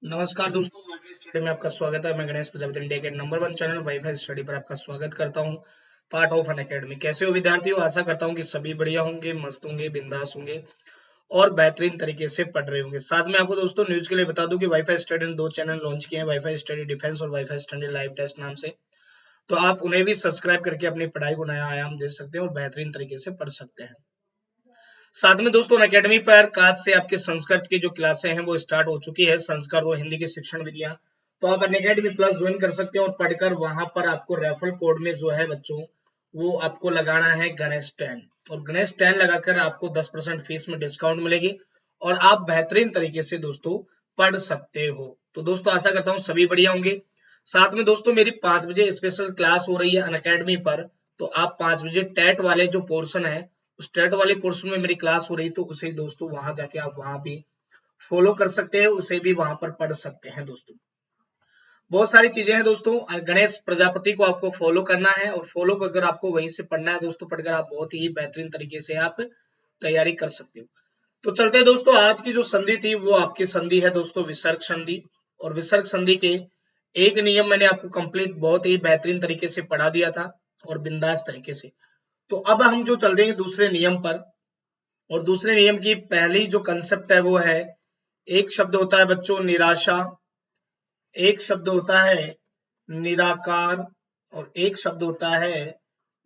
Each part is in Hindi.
नमस्कार दोस्तों, वाईफाई स्टडी में आपका स्वागत है। मैं गणेश प्रजापति, इंडिया के नंबर 1 चैनल वाईफाई स्टडी पर आपका स्वागत करता हूं। Part of an academy. कैसे हो विद्यार्थियों? आशा करता हूं कि सभी बढ़िया होंगे, मस्त होंगे, बिंदास होंगे और बेहतरीन तरीके से पढ़ रहे होंगे। साथ में आपको दोस्तों न्यूज के लिए बता दूं कि वाईफाई स्टडी ने 2 चैनल लॉन्च किए हैं, वाईफाई स्टडी डिफेंस और वाईफाई स्टडी लाइव टेस्ट नाम से। तो आप उन्हें भी सब्सक्राइब करके अपनी पढ़ाई को नया आयाम दे सकते हैं और बेहतरीन तरीके से पढ़ सकते हैं। साथ में दोस्तों अकेडमी पर आज से आपके संस्कृत की जो क्लासें हैं वो स्टार्ट हो चुकी है, संस्कृत और हिंदी की शिक्षण विधियां। तो आप अकेडमी प्लस ज्वाइन कर सकते हैं और पढ़कर वहां पर आपको रेफरल कोड में जो है बच्चों वो आपको लगाना है गणेश 10, और गणेश 10 लगाकर आपको 10% फीस में डिस्काउंट मिलेगी और आप बेहतरीन तरीके से दोस्तों पढ़ सकते हो। तो दोस्तों आशा करता हूँ सभी बढ़िया होंगे। साथ में दोस्तों मेरी 5 बजे स्पेशल क्लास हो रही है अनअकैडमी पर। तो आप 5 बजे टेट वाले जो पोर्शन है, उस टेट वाले पोर्शन में मेरी क्लास हो रही, तो उसे दोस्तों वहां जाके आप वहां भी फॉलो कर सकते हैं, उसे भी वहां पर पढ़ सकते हैं। दोस्तों बहुत सारी चीजें हैं दोस्तों। गणेश प्रजापति को आपको फॉलो करना है और फॉलो कर आपको वहीं से पढ़ना है दोस्तों। पढ़कर आप बहुत ही बेहतरीन तरीके से आप तैयारी कर सकते हो। तो चलते हैं दोस्तों, आज की जो संधि थी वो आपकी संधि है दोस्तों विसर्ग संधि। और विसर्ग संधि के एक नियम मैंने आपको कंप्लीट बहुत ही बेहतरीन तरीके से पढ़ा दिया था और बिंदास तरीके से। तो अब हम जो चल देंगे दूसरे नियम पर, और दूसरे नियम की पहली जो कंसेप्ट है वो है, एक शब्द होता है बच्चों निराशा, एक शब्द होता है निराकार और एक शब्द होता है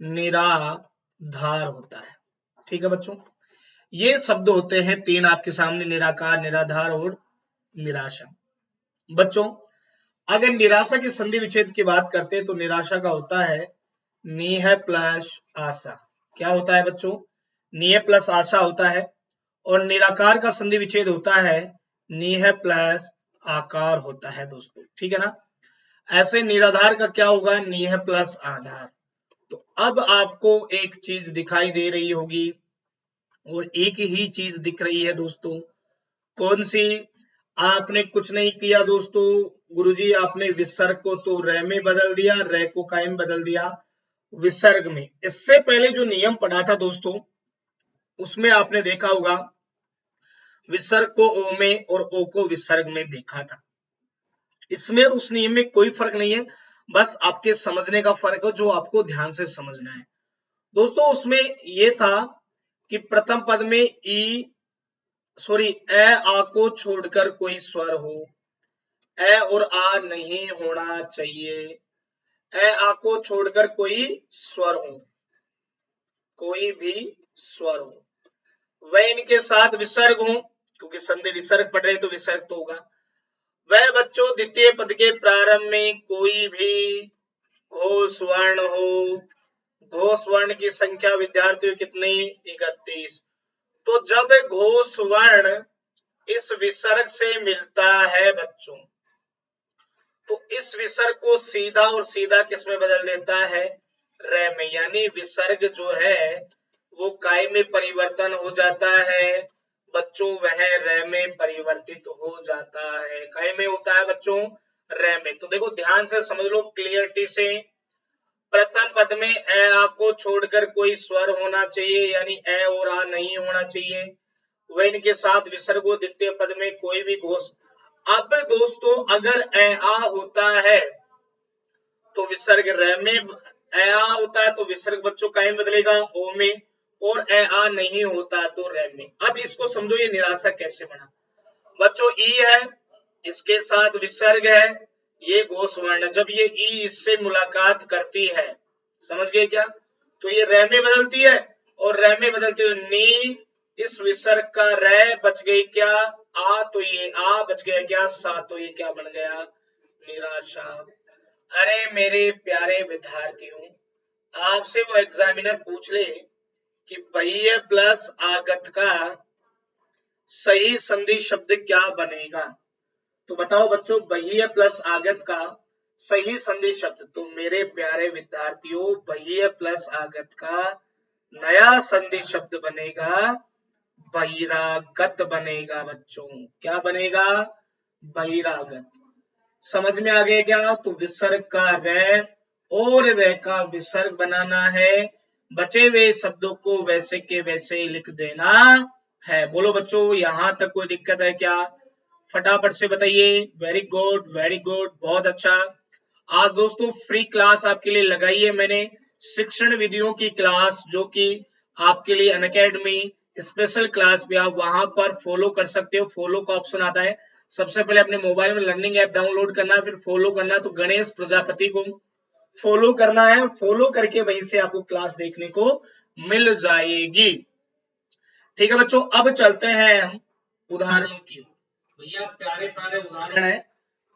निराधार होता है। ठीक है बच्चों, ये शब्द होते हैं 3 आपके सामने, निराकार, निराधार और निराशा। बच्चों अगर निराशा की संधि विच्छेद की बात करते हैं तो निराशा का होता है नीह प्लस आशा। क्या होता है बच्चों? नीह प्लस आशा होता है। और निराकार का संधि विच्छेद होता है नीह प्लस आकार होता है दोस्तों। ठीक है ना? ऐसे निराधार का क्या होगा? नीह प्लस आधार। तो अब आपको एक चीज दिखाई दे रही होगी और एक ही चीज दिख रही है दोस्तों। कौन सी? आपने कुछ नहीं किया दोस्तों, गुरुजी आपने विसर्ग को तो रे में बदल दिया, रे को कायम बदल दिया विसर्ग में। इससे पहले जो नियम पढ़ा था दोस्तों उसमें आपने देखा होगा विसर्ग को ओ में और ओ को विसर्ग में देखा था। इसमें उस नियम में कोई फर्क नहीं है, बस आपके समझने का फर्क है जो आपको ध्यान से समझना है दोस्तों। उसमें यह था कि प्रथम पद में ए आ को छोड़कर कोई स्वर हो, ए और आ नहीं होना चाहिए। ए आ को छोड़कर कोई स्वर हो, कोई भी स्वर हो, वह इनके साथ विसर्ग हो, क्योंकि संधि विसर्ग पढ़ रहे तो विसर्ग तो होगा। वह बच्चों द्वितीय पद के प्रारंभ में कोई भी घोष वर्ण हो। घोष वर्ण की संख्या विद्यार्थियों कितनी? 31। तो जब घोष वर्ण इस विसर्ग से मिलता है बच्चों, तो इस विसर्ग को सीधा और सीधा किस में बदल देता है? रे में। यानी विसर्ग जो है वो काय में परिवर्तन हो जाता है बच्चों, वह रे में परिवर्तित हो जाता है। काय में होता है बच्चों? रे में। तो देखो ध्यान से समझ लो क्लियरिटी से। प्रथम पद में ए आ को छोड़कर कोई स्वर होना चाहिए, यानी ए और आ नहीं होना चाहिए। वह इनके साथ विसर्ग हो। द्वितीय पद में कोई भी घोष। अब दोस्तों अगर ए आ होता है तो विसर्ग रे में, ए आ होता है तो विसर्ग बच्चों काहे बदलेगा? ओ में, और ए आ नहीं होता तो रे में। अब इसको समझो ये निराशा कैसे बना बच्चों। ई है, इसके साथ विसर्ग है, ये घोष वर्ण। जब ये ई इससे मुलाकात करती है, समझ गए क्या? तो ये रे में बदलती है, और रे में बदलती हुई नी, इस विसर्ग का रे बच गई क्या? आ, तो ये आ बच गया क्या? सा, तो ये क्या बन गया? निराशा। अरे मेरे प्यारे विद्यार्थियों, आपसे वो एग्जामिनर पूछ ले कि बाह्य प्लस आगत का सही संधि शब्द क्या बनेगा, तो बताओ बच्चों बाह्य प्लस आगत का सही संधि शब्द। तो मेरे प्यारे विद्यार्थियों बाह्य प्लस आगत का नया संधि शब्द बनेगा बहिरागत बनेगा बच्चों। क्या बनेगा? बहिरागत। समझ में आ गया क्या? तो विसर्ग का रे और रे का विसर्ग बनाना है, बचे हुए शब्दों को वैसे के वैसे लिख देना है। बोलो बच्चों यहां तक कोई दिक्कत है क्या? फटाफट से बताइए। वेरी गुड, वेरी गुड, बहुत अच्छा। आज दोस्तों फ्री क्लास आपके लिए लगाई है मैंने, शिक्षण विधियों की क्लास, जो कि आपके लिए अनअकैडमी स्पेशल क्लास भी आप वहां पर फॉलो कर सकते हो। फॉलो का ऑप्शन आता है, सबसे पहले अपने मोबाइल में लर्निंग ऐप डाउनलोड करना है, फिर फॉलो करना है। तो गणेश प्रजापति को फॉलो करना है, फॉलो करके वहीं से आपको क्लास देखने को मिल जाएगी। ठीक है बच्चों, अब चलते हैं हम उदाहरणों की। भैया प्यारे प्यारे उदाहरण है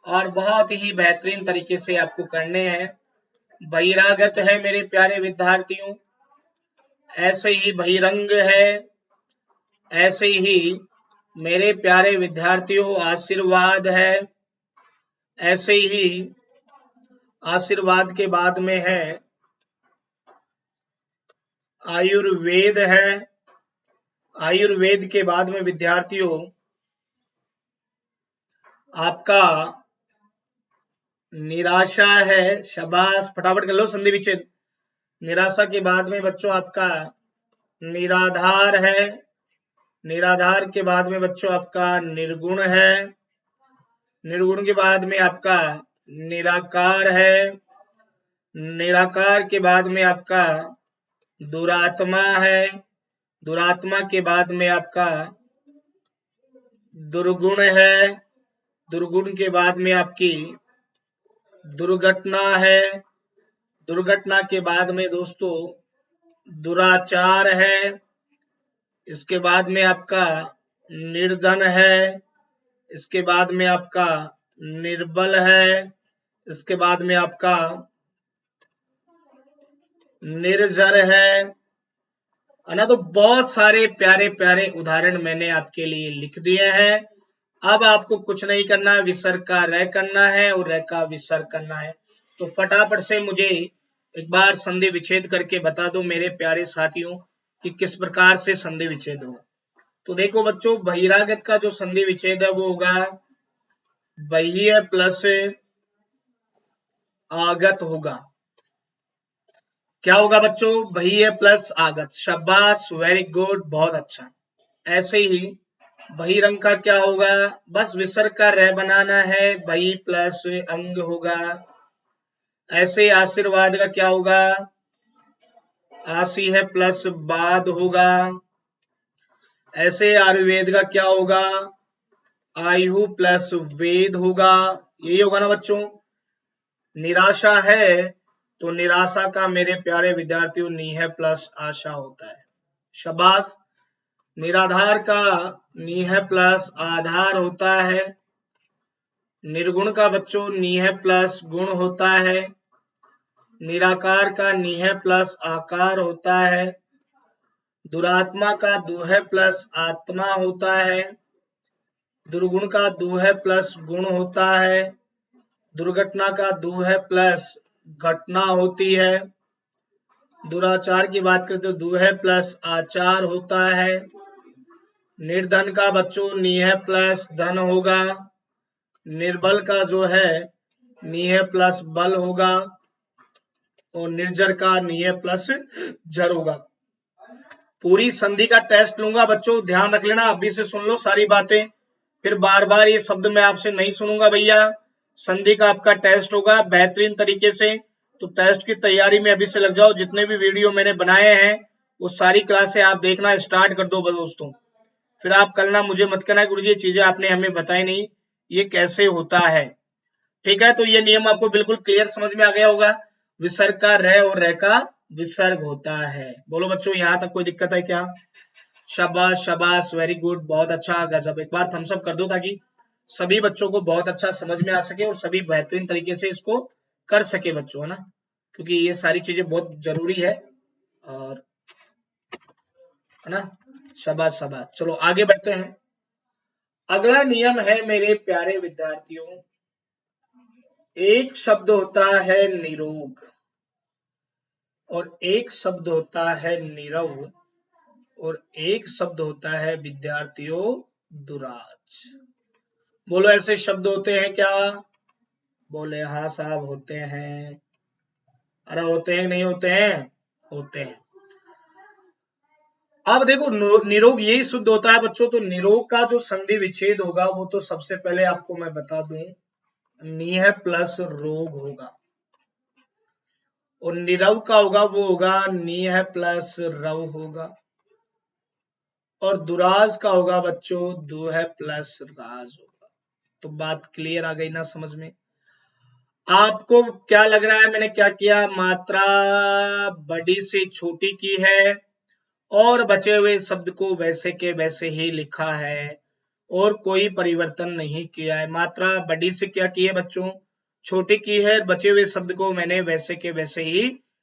और बहुत ही बेहतरीन तरीके से आपको करने हैं। बहिरागत है मेरे प्यारे विद्यार्थियों, ऐसे ही बहिरंग है, ऐसे ही मेरे प्यारे विद्यार्थियों आशीर्वाद है, ऐसे ही आशीर्वाद के बाद में है आयुर्वेद है, आयुर्वेद के बाद में विद्यार्थियों आपका निराशा है। शाबाश, फटाफट कर लो संधि विच्छेद। निराशा के बाद में बच्चों आपका निराधार है, निराधार के बाद में बच्चों आपका निर्गुण है, निर्गुण के बाद में आपका निराकार है, निराकार के बाद में आपका दुरात्मा है, दुरात्मा के बाद में आपका दुर्गुण है, दुर्गुण के बाद में आपकी दुर्घटना है, दुर्घटना के बाद में दोस्तों दुराचार है, इसके बाद में आपका निर्धन है, इसके बाद में आपका निर्बल है, इसके बाद में आपका निर्जर है ना। तो बहुत सारे प्यारे प्यारे उदाहरण मैंने आपके लिए लिख दिए हैं। अब आपको कुछ नहीं करना है, विसर्ग का रय करना है और रय का विसर्ग करना है। तो फटाफट से मुझे एक बार संधि विच्छेद करके बता दो मेरे प्यारे साथियों कि किस प्रकार से संधि विच्छेद होगा। तो देखो बच्चों, बहिरागत का जो संधि विच्छेद है वो होगा बहिः प्लस आगत होगा। क्या होगा बच्चों? बहिः प्लस आगत। शाबाश, वेरी गुड, बहुत अच्छा। ऐसे ही बहिरंग का क्या होगा? बस विसर्ग का रह बनाना है, बहि प्लस अंग होगा। ऐसे आशीर्वाद का क्या होगा? आशी है प्लस बाद होगा। ऐसे आयुर्वेद का क्या होगा? आयु प्लस वेद होगा। यही होगा ना बच्चों। निराशा है तो निराशा का मेरे प्यारे विद्यार्थियों नीह प्लस आशा होता है। शाबाश। निराधार का नीह प्लस आधार होता है। निर्गुण का बच्चों नीह प्लस गुण होता है। निराकार का नीह प्लस आकार होता है। दुरात्मा का दुह प्लस आत्मा होता है। दुर्गुण का दुह प्लस गुण होता है। दुर्घटना का दुह प्लस घटना होती है। दुराचार की बात करते तो दुह प्लस आचार होता है। निर्धन का बच्चों नीह प्लस धन होगा। निर्बल का जो है नीह प्लस बल होगा और निर्जर का नीह प्लस जर होगा। पूरी संधि का टेस्ट लूंगा बच्चों, ध्यान रख लेना, अभी से सुन लो सारी बातें, फिर बार बार ये शब्द मैं आपसे नहीं सुनूंगा भैया। संधि का आपका टेस्ट होगा बेहतरीन तरीके से, तो टेस्ट की तैयारी में अभी से लग जाओ। जितने भी वीडियो मैंने बनाए हैं वो सारी क्लासें आप देखना स्टार्ट कर दो दोस्तों। फिर आप कल ना मुझे मत कहना गुरुजी ये चीजें आपने हमें बताई नहीं, ये कैसे होता है। ठीक है, तो ये नियम आपको बिल्कुल क्लियर समझ में आ गया होगा। विसर्ग का रह और रह का विसर्ग होता है। बोलो बच्चों, यहां तक कोई दिक्कत है क्या? शाबाश शाबाश, वेरी गुड, बहुत अच्छा, गजब। एक बार थम्स अप कर दो ताकि सभी बच्चों को बहुत अच्छा समझ में आ सके और सभी बेहतरीन तरीके से इसको कर सके बच्चों, है ना, क्योंकि ये सारी चीजें बहुत जरूरी है और है ना। शाबाश शाबाश, चलो आगे बढ़ते हैं। अगला नियम है मेरे प्यारे विद्यार्थियों, एक शब्द होता है निरोग और एक शब्द होता है नीरव और एक शब्द होता है विद्यार्थियों दुराज। बोलो ऐसे शब्द होते हैं क्या? बोले हाँ साहब होते हैं। अरे होते हैं नहीं होते हैं? होते हैं। अब देखो निरोग यही शुद्ध होता है बच्चों, तो निरोग का जो संधि विच्छेद होगा वो तो सबसे पहले आपको मैं बता दूं, निह प्लस रोग होगा, और निरव का होगा वो होगा निह प्लस रव होगा, और दुराज का होगा बच्चों दुह प्लस राज होगा। तो बात क्लियर आ गई ना समझ में? आपको क्या लग रहा है मैंने क्या किया, मात्रा बड़ी से छोटी की है और बचे हुए शब्द को वैसे के वैसे ही लिखा है और कोई परिवर्तन नहीं किया है। मात्रा बड़ी से क्या की है बच्चों, छोटी की है, बचे हुए शब्द को मैंने वैसे के वैसे ही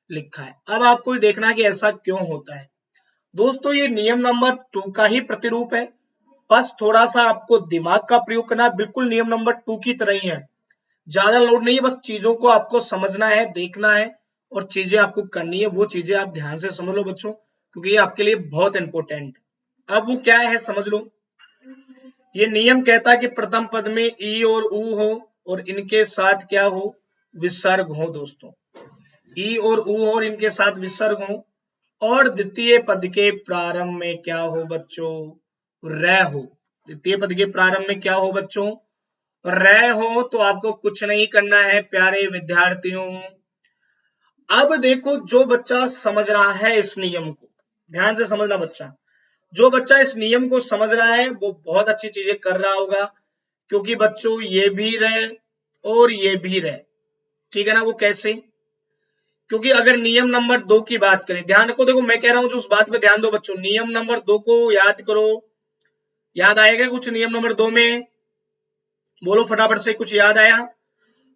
लिखा है। अब आपको देखना है कि ऐसा क्यों होता है। दोस्तों ये नियम नंबर 2 का ही प्रतिरूप है, बस थोड़ा सा आपको दिमाग का प्रयोग करना है, बिल्कुल नियम नंबर 2 की तरह ही है, ज्यादा लोड नहीं है, बस चीजों को आपको समझना है, देखना है और चीजें आपको करनी है, वो चीजें आप ध्यान से समझ लो बच्चों, क्योंकि ये आपके लिए बहुत इंपॉर्टेंट। अब वो क्या है समझ लो। ये नियम कहता है कि प्रथम पद में ई और उ हो और इनके साथ क्या हो, विसर्ग हो दोस्तों, ई और उ हो और इनके साथ विसर्ग हो, और द्वितीय पद के प्रारंभ में क्या हो बच्चों, र हो। द्वितीय पद के प्रारंभ में क्या हो बच्चों, र हो। तो आपको कुछ नहीं करना है प्यारे विद्यार्थियों। अब देखो जो बच्चा समझ रहा है इस नियम को, ध्यान से समझना बच्चा, जो बच्चा इस नियम को समझ रहा है वो बहुत अच्छी चीजें कर रहा होगा, क्योंकि बच्चों ये भी रहे और ये भी रहे, ठीक है ना। वो कैसे, क्योंकि अगर नियम नंबर 2 की बात करें, ध्यान रखो, देखो मैं कह रहा हूं जो उस बात पे ध्यान दो बच्चों, नियम नंबर 2 को याद करो, याद आएगा कुछ नियम नंबर 2 में, बोलो फटाफट से, कुछ याद आया?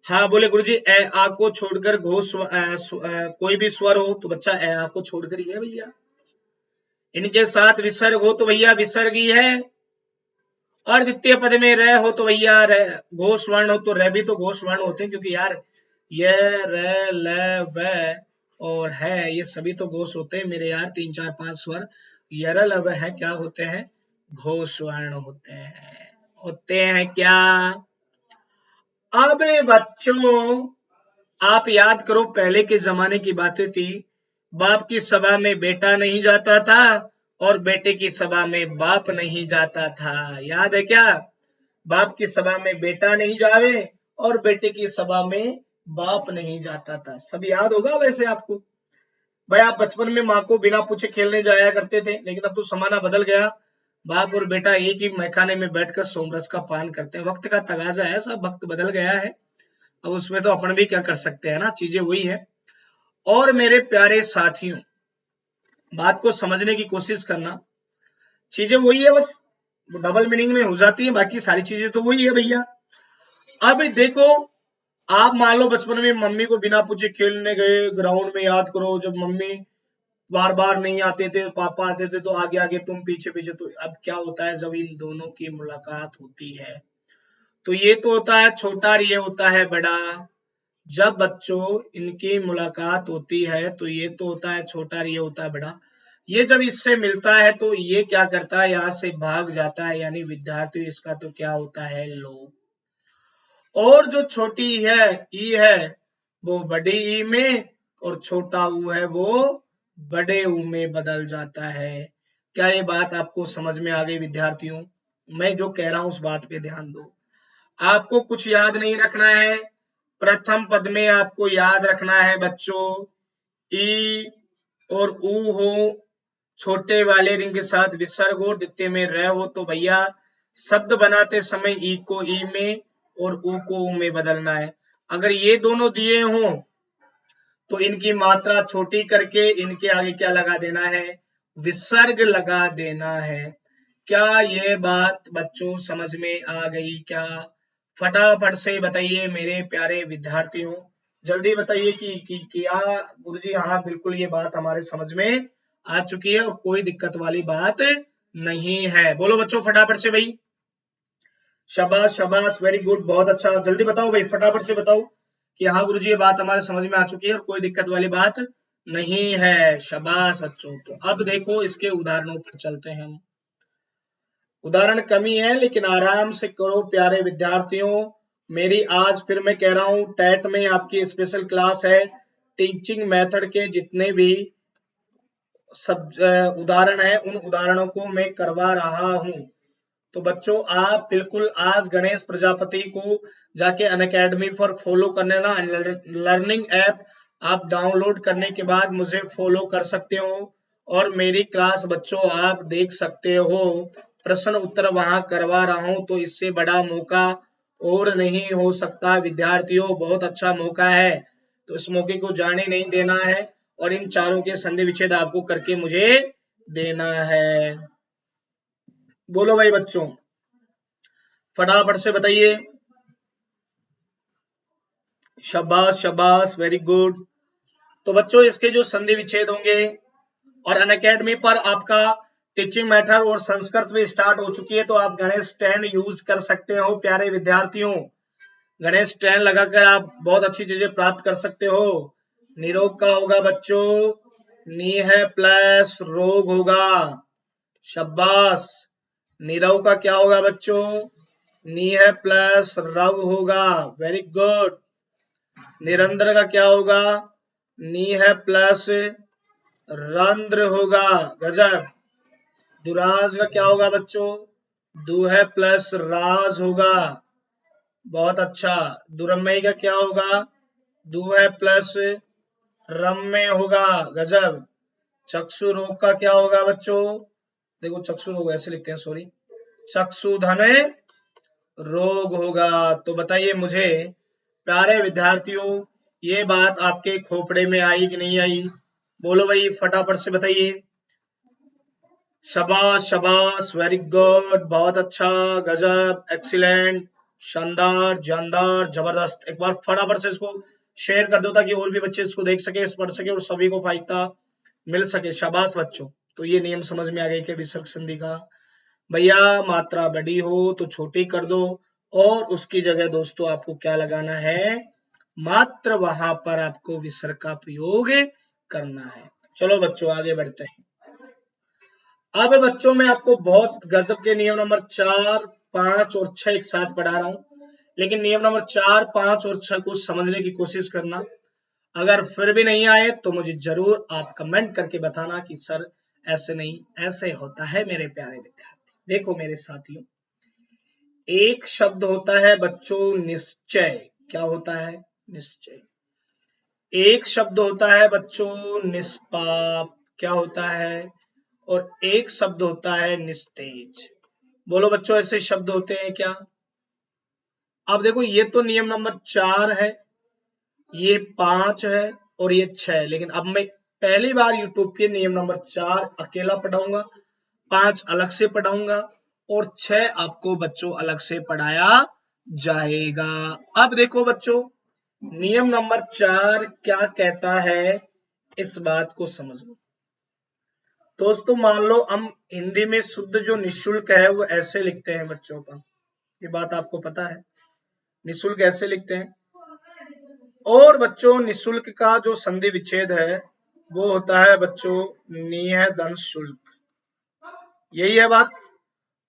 हाँ बोले गुरुजी, ए आ को छोड़कर कोई भी स्वर हो तो बच्चा ए आ को छोड़कर ही है भैया, इनके साथ विसर्ग हो तो भैया विसर्ग ही है, और द्वितीय पद में र हो तो भैया घोष वर्ण हो तो र भी तो घोष वर्ण होते हैं, क्योंकि यार ये र ल व और है ये सभी तो घोष होते हैं मेरे यार, 3 4 5 स्वर यर ल व है क्या होते हैं, घोष वर्ण होते हैं क्या। अब बच्चों आप याद करो, पहले के जमाने की बातें थी, बाप की सभा में बेटा नहीं जाता था और बेटे की सभा में बाप नहीं जाता था, याद है क्या? बाप की सभा में बेटा नहीं जावे और बेटे की सभा में बाप नहीं जाता था, सब याद होगा वैसे आपको। भाई आप बचपन में माँ को बिना पूछे खेलने जाया करते थे, लेकिन अब तो जमाना बदल गया, बाप और बेटा एक ही मैखाने में बैठकर सोमरस का पान करते हैं, वक्त का तगाजा है, सब वक्त बदल गया है, अब उसमें तो अपन भी क्या कर सकते हैं ना, चीजें वही है। और मेरे प्यारे साथियों, बात को समझने की कोशिश करना, चीजें वही है, बस डबल मीनिंग में हो जाती है, बाकी सारी चीजें तो वही है भैया। अब देखो, आप मान लो बचपन में मम्मी को बिना पूछे खेलने गए ग्राउंड में, याद करो जब मम्मी बार बार नहीं आते थे, पापा आते थे तो आगे आगे तुम पीछे पीछे, तो अब क्या होता है जब इन दोनों की मुलाकात होती है, तो ये तो होता है छोटा और ये होता है बड़ा, जब बच्चों इनकी मुलाकात होती है तो ये तो होता है छोटा और ये होता है बड़ा, ये जब इससे मिलता है तो ये क्या करता है, यहाँ से भाग जाता है, यानी विद्यार्थी इसका तो क्या होता है लोभ, और जो छोटी है ई है वो बड़ी ई में और छोटा ऊ है वो बड़े ऊ में बदल जाता है। क्या ये बात आपको समझ में आ गई विद्यार्थियों? मैं जो कह रहा हूं उस बात पे ध्यान दो, आपको कुछ याद नहीं रखना है, प्रथम पद में आपको याद रखना है बच्चों ई और ऊ हो, छोटे वाले रिंग के साथ विसर्ग हो, द्वितीय में र हो, तो भैया शब्द बनाते समय ई को ई में और ऊ को ऊ में बदलना है। अगर ये दोनों दिए हों तो इनकी मात्रा छोटी करके इनके आगे क्या लगा देना है, विसर्ग लगा देना है। क्या ये बात बच्चों समझ में आ गई क्या? फटाफट से बताइए मेरे प्यारे विद्यार्थियों, जल्दी बताइए कि क्या गुरुजी, हाँ बिल्कुल ये बात हमारे समझ में आ चुकी है और कोई दिक्कत वाली बात नहीं है, बोलो बच्चों फटाफट से भाई, शाबाश शाबाश, वेरी गुड, बहुत अच्छा, जल्दी बताओ भाई फटाफट से बताओ कि हाँ गुरुजी ये बात हमारे समझ में आ चुकी है और कोई दिक्कत वाली बात नहीं है, शाबाश बच्चों। तो अब देखो इसके उदाहरणों पर चलते हैं हम, उदाहरण कमी है लेकिन आराम से करो प्यारे विद्यार्थियों, मेरी आज फिर मैं कह रहा हूं टेट में आपकी स्पेशल क्लास है, टीचिंग मेथड के जितने भी सब उदाहरण है, उन उदाहरणों को मैं करवा रहा हूं। तो बच्चों आप बिल्कुल आज गणेश प्रजापति को जाके अनअकैडमी पर फॉलो करने ना, लर्निंग ऐप आप डाउनलोड करने के बाद मुझे फॉलो कर सकते हो और मेरी क्लास बच्चों आप देख सकते हो, प्रश्न उत्तर वहां करवा रहा हूं। तो इससे बड़ा मौका और नहीं हो सकता विद्यार्थियों, बहुत अच्छा मौका है, तो इस मौके को जाने नहीं देना है और इन चारों के संधि विच्छेद आपको करके मुझे देना है। बोलो भाई बच्चों, फटाफट से बताइए। शाबाश शाबाश, वेरी गुड। तो बच्चों इसके जो संधि विच्छेद होंगे, और अनअकैडमी पर आपका टीचिंग मेथड और संस्कृत भी स्टार्ट हो चुकी है, तो आप गणेश 10 यूज कर सकते हो प्यारे विद्यार्थियों। गणेश 10 लगाकर आप बहुत अच्छी चीजें प्राप्त कर सकते हो। निरोग का होगा बच्चों, नी है प्लस रोग होगा, शाबाश। नीरव का क्या होगा बच्चों, नी है प्लस रव होगा, वेरी गुड। निरंतर का क्या होगा, नी है प्लस रंध्र होगा, गजब। दुराज का क्या होगा बच्चों, दु है प्लस राज होगा, बहुत अच्छा। दुरमय का क्या होगा, दु है प्लस रम्य होगा, गजब। चक्षु रोग का क्या होगा बच्चों, देखो चक्षु रोग ऐसे लिखते हैं, सॉरी, चक्षुधन रोग होगा। तो बताइए मुझे प्यारे विद्यार्थियों, ये बात आपके खोपड़े में आई कि नहीं आई? बोलो भाई फटाफट से बताइए। शाबाश शाबाश, वेरी गुड, बहुत अच्छा, गजब, एक्सीलेंट, शानदार, जानदार, जबरदस्त। एक बार फटाफट से इसको शेयर कर दो ताकि और भी बच्चे इसको देख सके, पढ़ सके और सभी को फायदा मिल सके। शाबाश बच्चों। तो ये नियम समझ में आ गए कि विसर्ग संधि का भैया मात्रा बड़ी हो तो छोटी कर दो और उसकी जगह दोस्तों आपको क्या लगाना है, मात्र वहां पर आपको विसर्ग का प्रयोग करना है। चलो बच्चों आगे बढ़ते हैं। अब बच्चों मैं आपको बहुत गजब के नियम नंबर 4, 5 और 6 एक साथ पढ़ा रहा हूं, लेकिन नियम नंबर 4, 5 और 6 को समझने की कोशिश करना। अगर फिर भी नहीं आए तो मुझे जरूर आप कमेंट करके बताना कि सर ऐसे नहीं, ऐसे होता है मेरे प्यारे विद्यार्थी। देखो मेरे साथियों, एक शब्द होता है बच्चों निश्चय, क्या होता है, निश्चय। एक शब्द होता है बच्चों निष्पाप, क्या होता है, और एक शब्द होता है निस्तेज। बोलो बच्चों ऐसे शब्द होते हैं क्या? अब देखो ये तो नियम नंबर 4 है, ये 5 है और ये 6, लेकिन अब मैं पहली बार यूट्यूब पे नियम नंबर 4 अकेला पढ़ाऊंगा, 5 अलग से पढ़ाऊंगा और 6 आपको बच्चों अलग से पढ़ाया जाएगा। अब देखो बच्चों नियम नंबर 4 क्या कहता है, इस बात को समझ लो। दोस्तों मान लो हम हिंदी में शुद्ध जो निःशुल्क है वो ऐसे लिखते हैं बच्चों का, ये बात आपको पता है, निःशुल्क ऐसे लिखते हैं। और बच्चों निःशुल्क का जो संधि विच्छेद है वो होता है बच्चों निह धन शुल्क, यही है बात।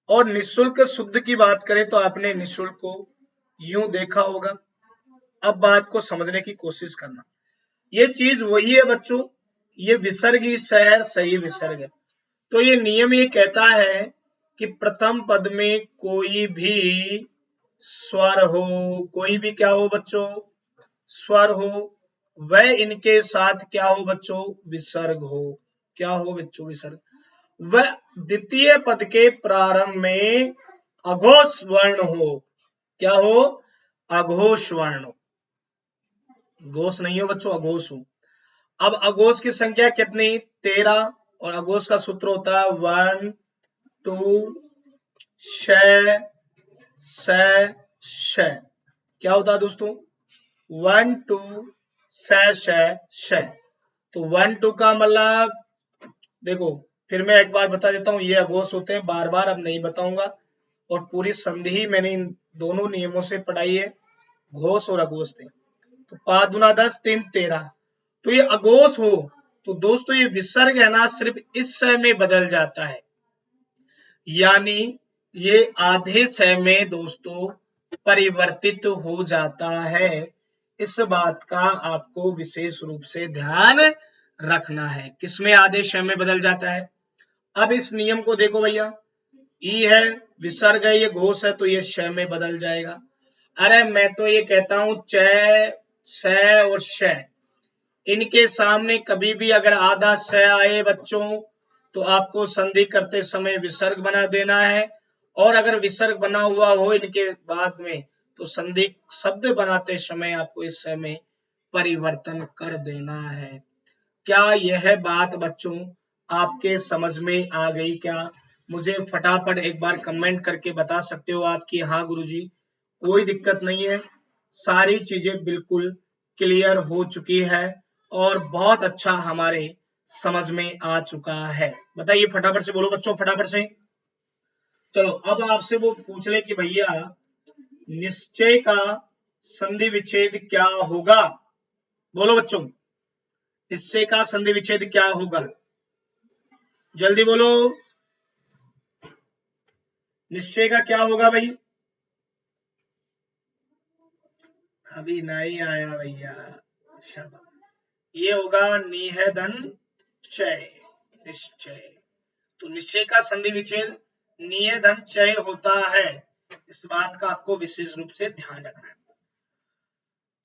और निःशुल्क शुद्ध की बात करें तो आपने निःशुल्क को यूं देखा होगा। अब बात को समझने की कोशिश करना, ये चीज वही है बच्चों, ये विसर्ग ही शहर सही विसर्ग है। तो ये नियम ये कहता है कि प्रथम पद में कोई भी स्वर हो, कोई भी क्या हो बच्चों, स्वर हो, वह इनके साथ क्या हो बच्चों, विसर्ग हो। क्या हो बच्चों, विसर्ग। वह द्वितीय पद के प्रारंभ में अघोष वर्ण हो, क्या हो, अघोष वर्ण हो, घोष नहीं हो बच्चों, अघोष हो। अब अघोष की संख्या कितनी, 13, और अघोष का सूत्र होता है 1 2 6 6 6। क्या होता है दोस्तों, 1 2 6 6 6। तो 1 2 का मतलब, देखो फिर मैं एक बार बता देता हूं, ये अघोष होते हैं, बार बार अब नहीं बताऊंगा, और पूरी संधि ही मैंने इन दोनों नियमों से पढ़ाई है, घोष और अघोष थे। तो 5 दूना 10, 3 13। तो ये अघोष हो तो दोस्तों ये विसर्ग है ना सिर्फ इस स में बदल जाता है, यानी ये आधे स में दोस्तों परिवर्तित हो जाता है। इस बात का आपको विशेष रूप से ध्यान रखना है। किसमें आदेश श में बदल जाता है। अब इस नियम को देखो भैया, ई है, विसर्ग है, ये घोष है, तो ये श में बदल जाएगा। अरे मैं तो ये कहता हूं च, स और श, इनके सामने कभी भी अगर आधा स आए बच्चों, तो आपको संधि करते समय विसर्ग बना देना है, और अगर विसर्ग बना हुआ हो इनके बाद में, तो संधि शब्द बनाते समय आपको इस स में परिवर्तन कर देना है। क्या यह बात बच्चों आपके समझ में आ गई क्या? मुझे फटाफट एक बार कमेंट करके बता सकते हो आप कि हाँ गुरुजी, कोई दिक्कत नहीं है, सारी चीजें बिल्कुल क्लियर हो चुकी है और बहुत अच्छा हमारे समझ में आ चुका है। बताइए फटाफट से, बोलो बच्चों फटाफट से। चलो अब आपसे वो पूछ ले कि भैया निश्चय का संधि विच्छेद क्या होगा। बोलो बच्चों, निश्चय का संधि विच्छेद क्या होगा, जल्दी बोलो। निश्चय का क्या होगा भाई? अभी नहीं आया भैया, ये होगा निहेधन चय, निश्चय। तो निश्चय का संधि विच्छेद निहेधन चय होता है, इस बात का आपको विशेष रूप से ध्यान रखना है।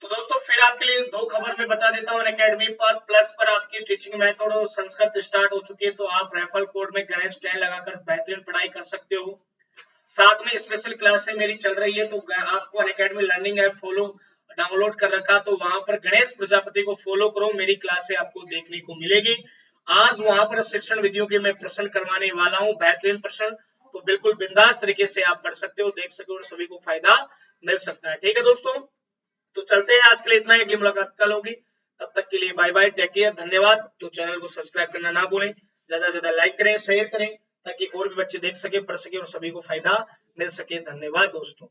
तो दोस्तों फिर आपके लिए दो खबर मैं बता देता हूँ, अकेडमी पर प्लस पर आपकी टीचिंग मेथड और संस्कृत स्टार्ट हो चुकी है, तो आप रेफरल कोड में गणेश 10 लगाकर बेहतरीन पढ़ाई कर सकते हो। साथ में स्पेशल क्लासें मेरी चल रही है, तो आपको Unacademy learning app follow download कर रखा, तो वहां पर गणेश प्रजापति को फॉलो करो, मेरी क्लासें आपको देखने को मिलेगी। आज वहां पर शिक्षण विधियों के मैं प्रश्न करवाने वाला हूँ, बेहतरीन प्रश्न, तो बिल्कुल बिंदास तरीके से आप पढ़ सकते हो, देख सकते हो और सभी को फायदा मिल सकता है। ठीक है दोस्तों, तो चलते हैं, आज के लिए इतना ही, अगली मुलाकात कल होगी, तब तक के लिए बाय बाय, टेक केयर, धन्यवाद। तो चैनल को सब्सक्राइब करना ना भूलें, ज्यादा से ज्यादा लाइक करें, शेयर करें, ताकि और भी बच्चे देख सके, पढ़ सके और सभी को फायदा मिल सके। धन्यवाद दोस्तों।